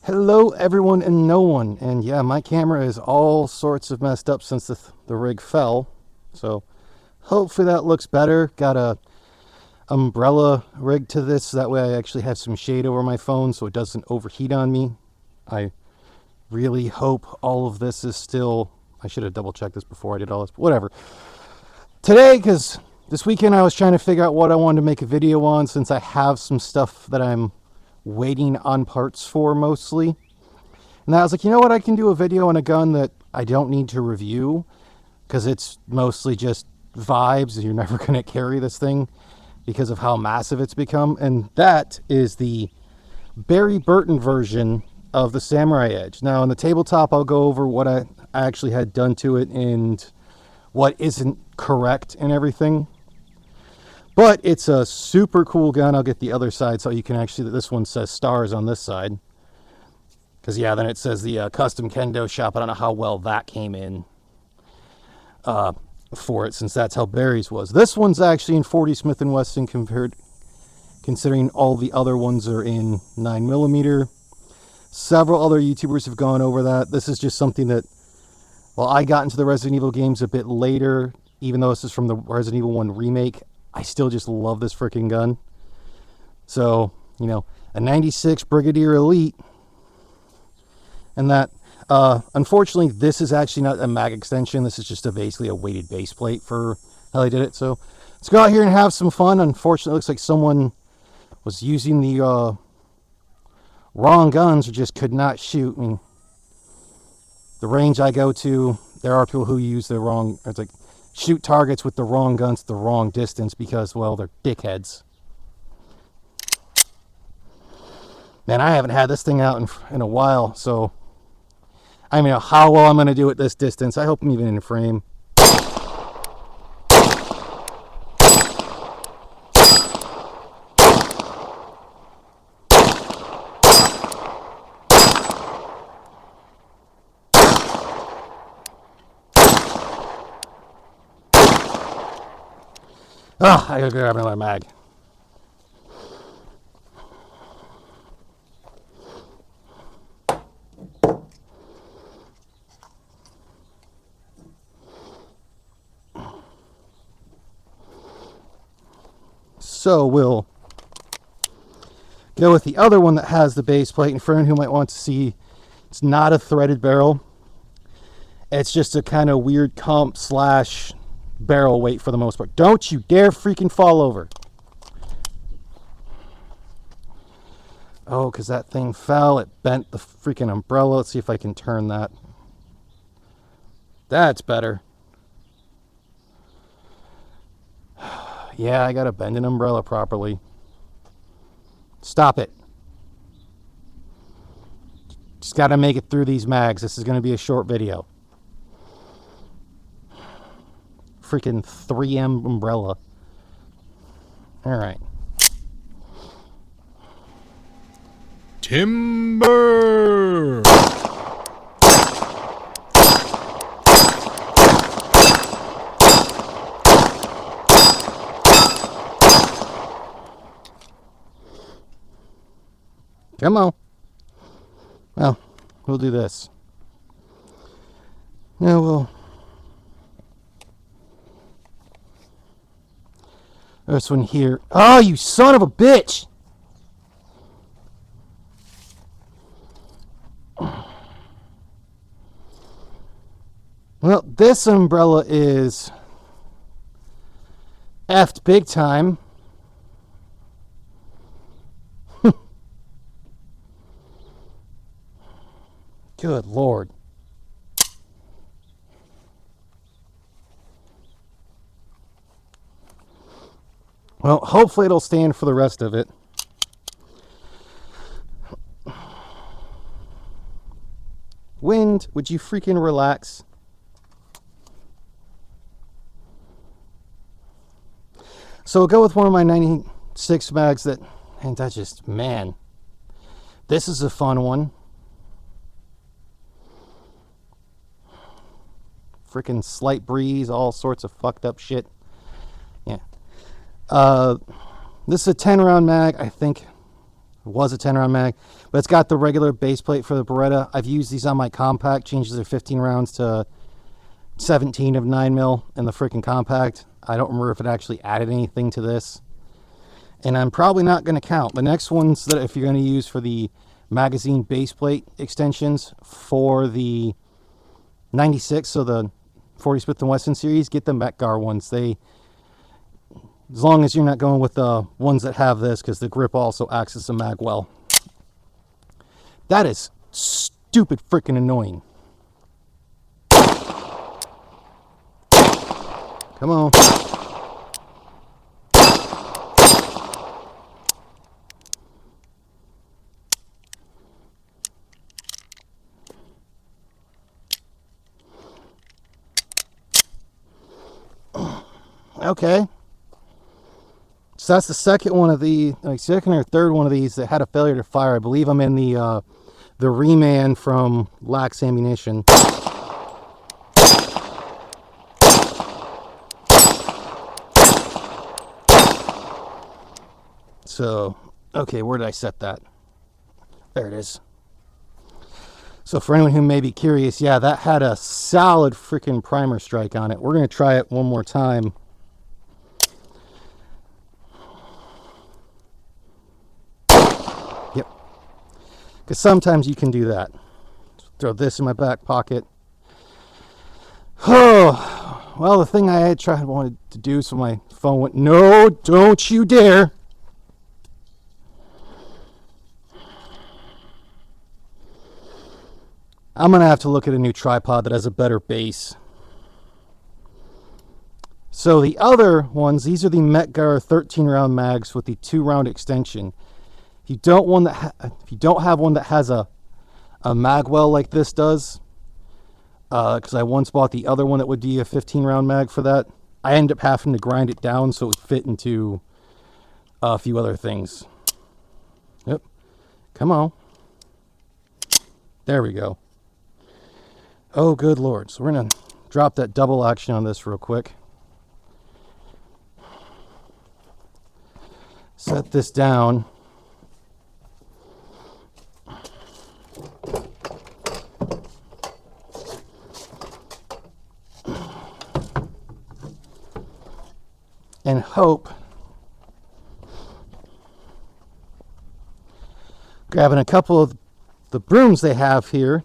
Hello everyone and no one. And yeah, my camera is all sorts of messed up since the rig fell. So hopefully that looks better. Got a umbrella rig to this, so that way I actually have some shade over my phone so it doesn't overheat on me. I really hope all of this is still... I should have double checked this before I did all this, but whatever. Today, because this weekend I was trying to figure out what I wanted to make a video on, since I have some stuff that I'm waiting on parts for mostly. And I was like, you know what, I can do a video on a gun that I don't need to review, because it's mostly just vibes. You're never going to carry this thing because of how massive it's become. And that is the Barry Burton version of the Samurai Edge. Now on the tabletop, I'll go over what I actually had done to it and what isn't correct and everything. But it's a super cool gun. I'll get the other side so you can actually... This one says stars on this side. Because, yeah, then it says the custom kendo shop. I don't know how well that came in for it, since that's how Barry's was. This one's actually in 40 Smith & Wesson, considering all the other ones are in 9mm. Several other YouTubers have gone over that. This is just something that, well, I got into the Resident Evil games a bit later. Even though this is from the Resident Evil 1 remake, I still just love this freaking gun. So, you know, a 96 Brigadier Elite. And that, unfortunately, this is actually not a mag extension. This is just basically a weighted base plate for how they did it. So let's go out here and have some fun. Unfortunately, it looks like someone was using the wrong guns or just could not shoot. I mean, the range I go to, there are people who use the wrong... It's like shoot targets with the wrong guns at the wrong distance because, well, they're dickheads. Man, I haven't had this thing out in a while, so I don't know how well I'm going to do at this distance. I hope I'm even in frame. Oh, I gotta grab another mag. So we'll go with the other one that has the base plate. And for anyone who might want to see, it's not a threaded barrel. It's just a kind of weird comp slash barrel weight for the most part. Don't you dare freaking fall over. Oh, because that thing fell. It bent the freaking umbrella. Let's see if I can turn that. That's better. Yeah, I gotta bend an umbrella properly. Stop it. Just gotta make it through these mags. This is gonna be a short video. Freaking 3M umbrella. Alright. Timber! Come on. Well, we'll do this. Now we'll... This one here. Oh, you son of a bitch! Well, this umbrella is effed big time. Good Lord. Well, hopefully it'll stand for the rest of it. Wind, would you freaking relax? So we'll go with one of my 96 mags that... And that just... Man. This is a fun one. Freaking slight breeze, all sorts of fucked up shit. Yeah. This is a 10 round mag. I think was a 10 round mag, but it's got the regular base plate for the Beretta. I've used these on my compact, changes their 15 rounds to 17 of 9mm in the freaking compact. I don't remember if it actually added anything to this, and I'm probably not going to count. The next ones that if you're going to use for the magazine base plate extensions for the 96, so the 40 Smith & Wesson series, get the Metgar ones. As long as you're not going with the ones that have this, because the grip also acts as a mag well. That is stupid freaking annoying. Come on. Okay. So that's the second one of the, like second or third one of these that had a failure to fire. I believe I'm in the reman from Lax Ammunition. So, okay, where did I set that? There it is. So for anyone who may be curious, yeah, that had a solid freaking primer strike on it. We're going to try it one more time. Yep. Because sometimes you can do that. Throw this in my back pocket. Oh, well, the thing I had wanted to do, so my phone went, no, don't you dare. I'm going to have to look at a new tripod that has a better base. So the other ones, these are the Metgar 13 round mags with the 2 round extension. If you don't have one that has a mag well like this does, because I once bought the other one that would be a 15 round mag for that, I ended up having to grind it down so it would fit into a few other things. Yep. Come on. There we go. Oh, good Lord. So we're going to drop that double action on this real quick. Set this down. And hope. Grabbing a couple of the brooms they have here.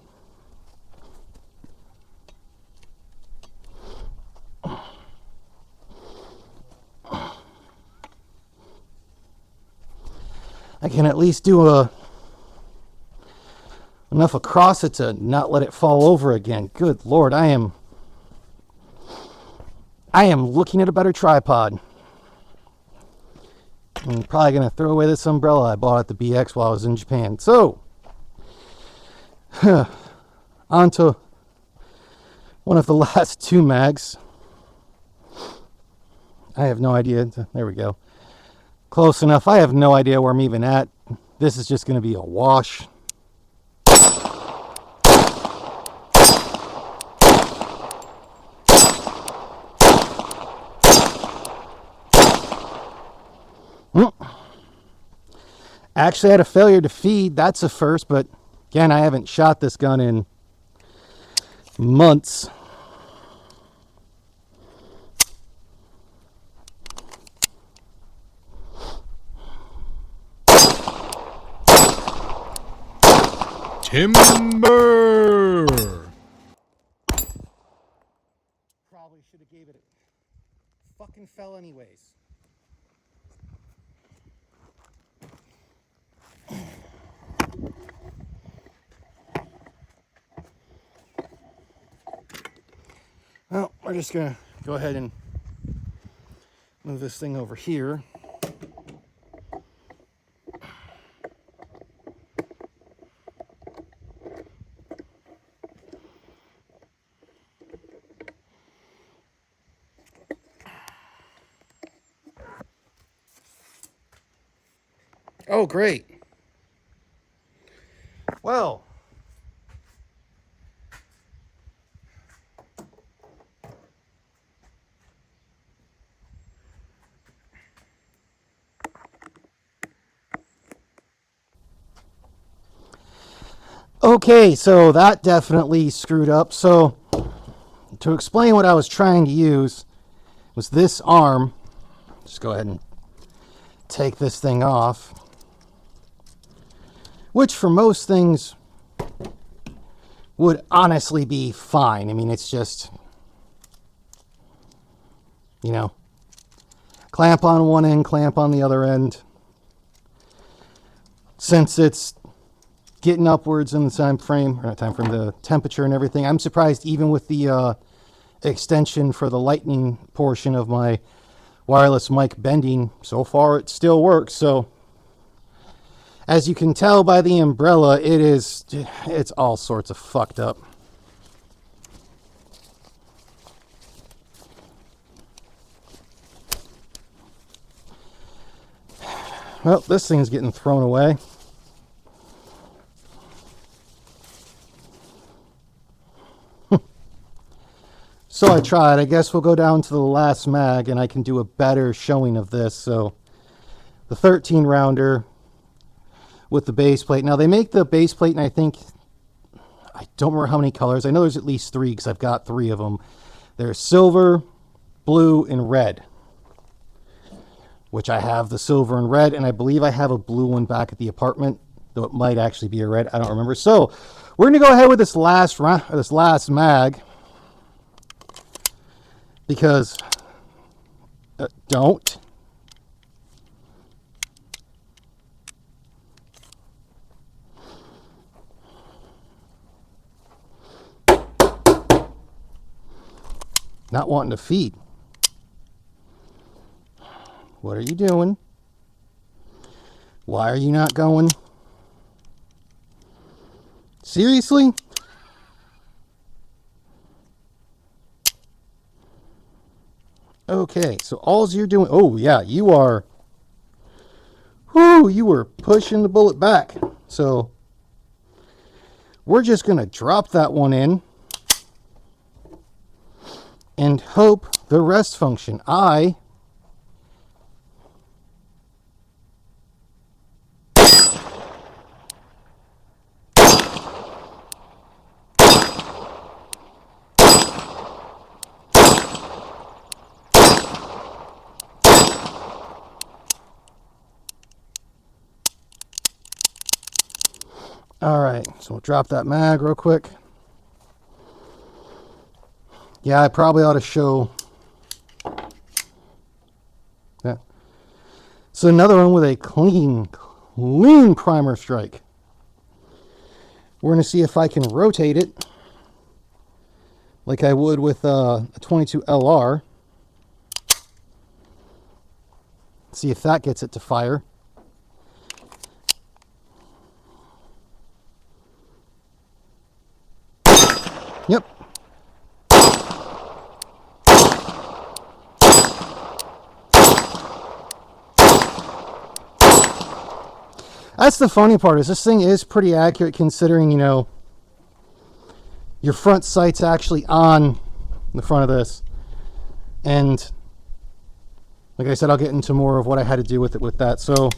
I can at least do enough across it to not let it fall over again. Good Lord, I am looking at a better tripod. I'm probably going to throw away this umbrella I bought at the BX while I was in Japan. So, on to one of the last 2 mags. I have no idea. There we go. Close enough. I have no idea where I'm even at. This is just going to be a wash. Actually, I had a failure to feed. That's a first, but again, I haven't shot this gun in months. Timber! Probably should have gave it a fucking fell anyways. Well, we're just gonna go ahead and move this thing over here. Oh, great. Well, Okay, so that definitely screwed up. So to explain what I was trying to use was this arm. Just go ahead and take this thing off, which for most things would honestly be fine. I mean, it's just, you know, clamp on one end, clamp on the other end. Since it's getting upwards in the the temperature and everything, I'm surprised even with the extension for the lightning portion of my wireless mic bending, so far it still works. So as you can tell by the umbrella, it's all sorts of fucked up. Well, this thing's getting thrown away. So I tried. I guess we'll go down to the last mag and I can do a better showing of this. So the 13 rounder with the base plate. Now they make the base plate, and I don't remember how many colors. I know there's at least 3 because I've got 3 of them. There's silver, blue, and red, which I have the silver and red, and I believe I have a blue one back at the apartment, though it might actually be a red. I don't remember. So we're going to go ahead with this last mag, because don't. Not wanting to feed. What are you doing? Why are you not going? Seriously? Okay, so all you're doing... Oh, yeah, you are... Whoo, you were pushing the bullet back. So, we're just going to drop that one in and hope the rest function. Alright, so we'll drop that mag real quick. Yeah, I probably ought to show that. So another one with a clean primer strike. We're going to see if I can rotate it like I would with a 22 LR. See if that gets it to fire. Yep. That's the funny part, is this thing is pretty accurate considering, you know, your front sight's actually on the front of this. And like I said, I'll get into more of what I had to do with it with that. So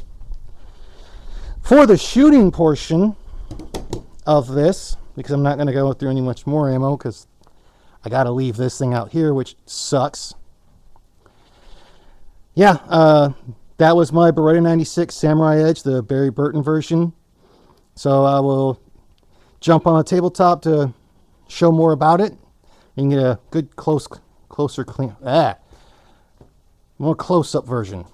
for the shooting portion of this, because I'm not going to go through any much more ammo because I got to leave this thing out here, which sucks. Yeah, that was my Beretta 96 Samurai Edge, the Barry Burton version. So I will jump on a tabletop to show more about it. You can get a good more close-up version.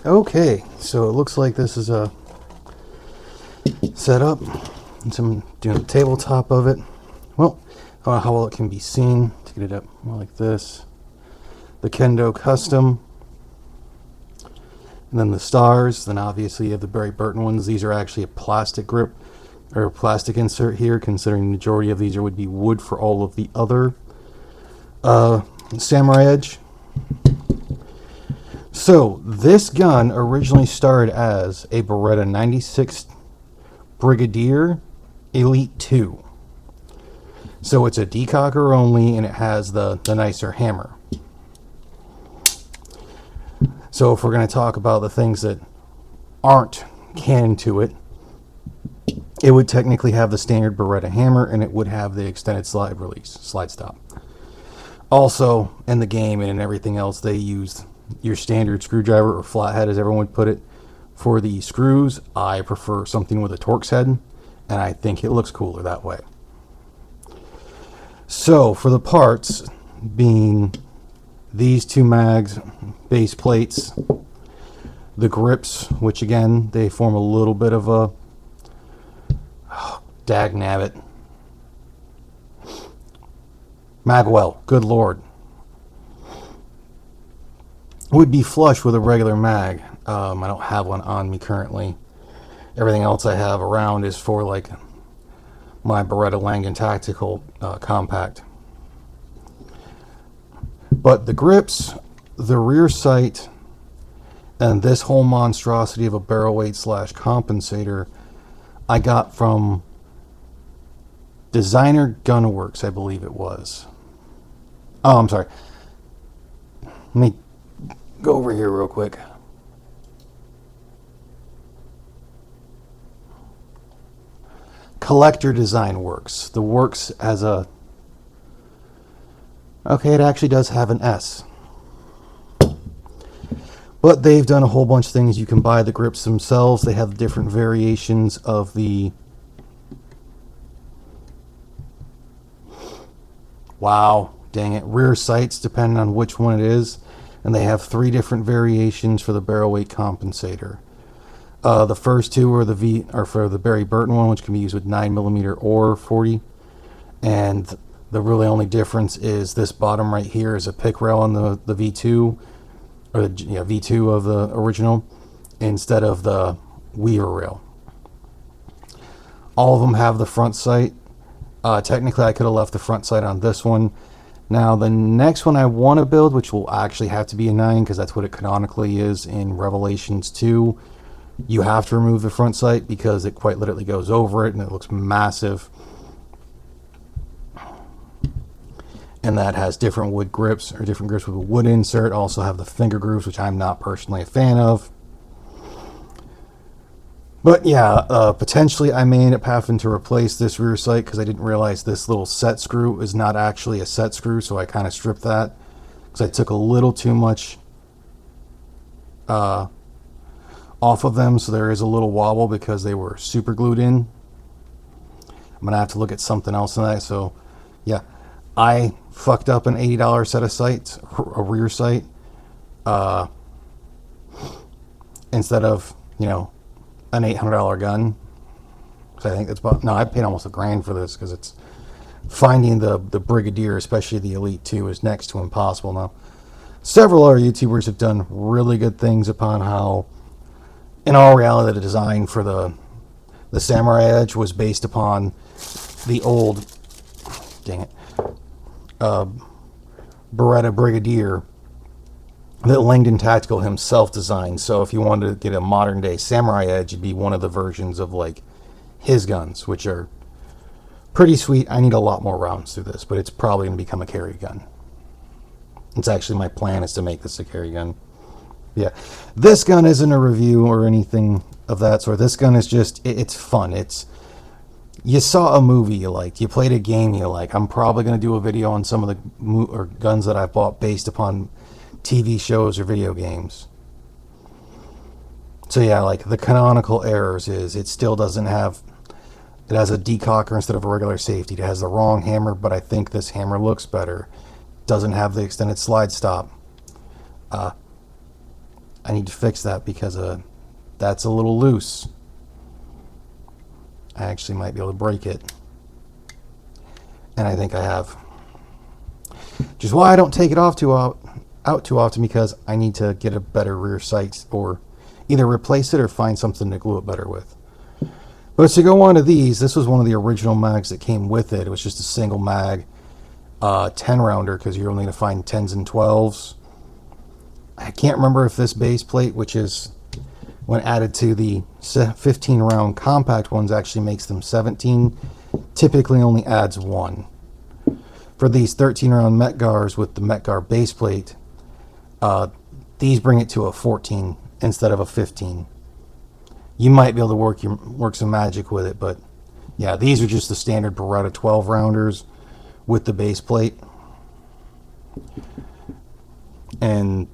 Okay, so it looks like this is a set up. And so I'm doing a tabletop of it. Well, I don't know how well it can be seen to get it up more like this. The Kendo Custom. And then the stars. Then obviously you have the Barry Burton ones. These are actually a plastic grip or a plastic insert here, considering the majority of these would be wood for all of the other Samurai Edge. So this gun originally started as a Beretta 96 Brigadier Elite 2. So it's a decocker only, and it has the nicer hammer. So if we're going to talk about the things that aren't cannon to it, it would technically have the standard Beretta hammer, and it would have the extended slide stop. Also, in the game and in everything else, they used your standard screwdriver or flathead, as everyone would put it. For the screws, I prefer something with a Torx head, and I think it looks cooler that way. So, for the parts, being these two mags, base plates, the grips, which again, they form a little bit of a... Oh, dag nabbit. Magwell, good lord. Would be flush with a regular mag. I don't have one on me currently. Everything else I have around is for like my Beretta Langdon Tactical compact. But the grips, the rear sight, and this whole monstrosity of a barrel weight / compensator I got from Designer Gunworks, I believe it was. Oh, I'm sorry. Let me go over here real quick. Collector Design Works. The Works as a... Okay, it actually does have an S. But they've done a whole bunch of things. You can buy the grips themselves. They have different variations of the... Wow, dang it. Rear sights, depending on which one it is. And they have 3 different variations for the barrel weight compensator. The first 2 are for the Barry Burton one, which can be used with 9mm or 40. And the really only difference is this bottom right here is a pick rail on the V2, or the V2 of the original, instead of the Weaver rail. All of them have the front sight. Technically, I could have left the front sight on this one. Now, the next one I want to build, which will actually have to be a 9, because that's what it canonically is in Revelations 2, you have to remove the front sight because it quite literally goes over it and it looks massive. And that has different wood grips, or different grips with a wood insert. Also have the finger grooves, which I'm not personally a fan of. But yeah, potentially I may end up having to replace this rear sight because I didn't realize this little set screw is not actually a set screw, so I kind of stripped that because I took a little too much off of them, so there is a little wobble because they were super glued in. I'm gonna have to look at something else in that. So yeah, I fucked up an $80 set of sights, a rear sight, instead of, you know, an $800 gun. So I think that's about, no, I paid almost $1,000 for this because it's finding the Brigadier, especially the Elite 2, is next to impossible now. Several other YouTubers have done really good things upon how, in all reality, the design for the Samurai Edge was based upon the old, dang it, Beretta Brigadier that Langdon Tactical himself designed. So if you wanted to get a modern day Samurai Edge, it'd be one of the versions of like his guns, which are pretty sweet. I need a lot more rounds through this, but it's probably going to become a carry gun. It's actually my plan is to make this a carry gun. Yeah, this gun isn't a review or anything of that sort. This gun is just, it's fun. It's, you saw a movie you liked, you played a game you like. I'm probably going to do a video on some of the guns that I've bought based upon TV shows or video games. So yeah, like the canonical errors is it still doesn't have, it has a decocker instead of a regular safety. It has the wrong hammer, but I think this hammer looks better. Doesn't have the extended slide stop. I need to fix that because that's a little loose. I actually might be able to break it. And I think I have. Which is why I don't take it off out too often, because I need to get a better rear sight or either replace it or find something to glue it better with. But to go on to these, this was one of the original mags that came with it. It was just a single mag 10 rounder because you're only going to find 10s and 12s. I can't remember if this base plate, which is when added to the 15 round compact ones, actually makes them 17. Typically only adds 1. For these 13 round Metgars with the Metgar base plate, these bring it to a 14 instead of a 15. you might be able to work some magic with it. But yeah, these are just the standard Beretta 12 rounders with the base plate. And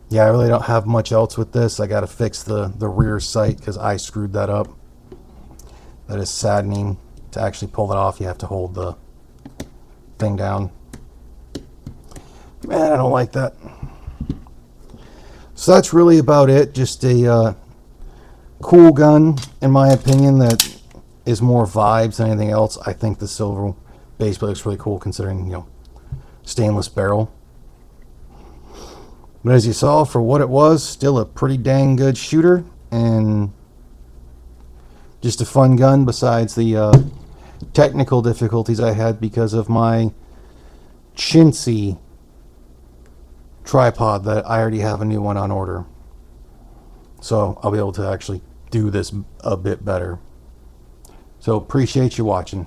yeah, I really don't have much else with this. I got to fix the rear sight because I screwed that up. That is saddening. To actually pull it off, you have to hold the thing down. Man, I don't like that. So that's really about it. Just a cool gun, in my opinion, that is more vibes than anything else. I think the silver base plate looks really cool considering, you know, stainless barrel. But as you saw, for what it was, still a pretty dang good shooter, and just a fun gun besides the technical difficulties I had because of my chintzy tripod that I already have a new one on order. So I'll be able to actually do this a bit better. So appreciate you watching.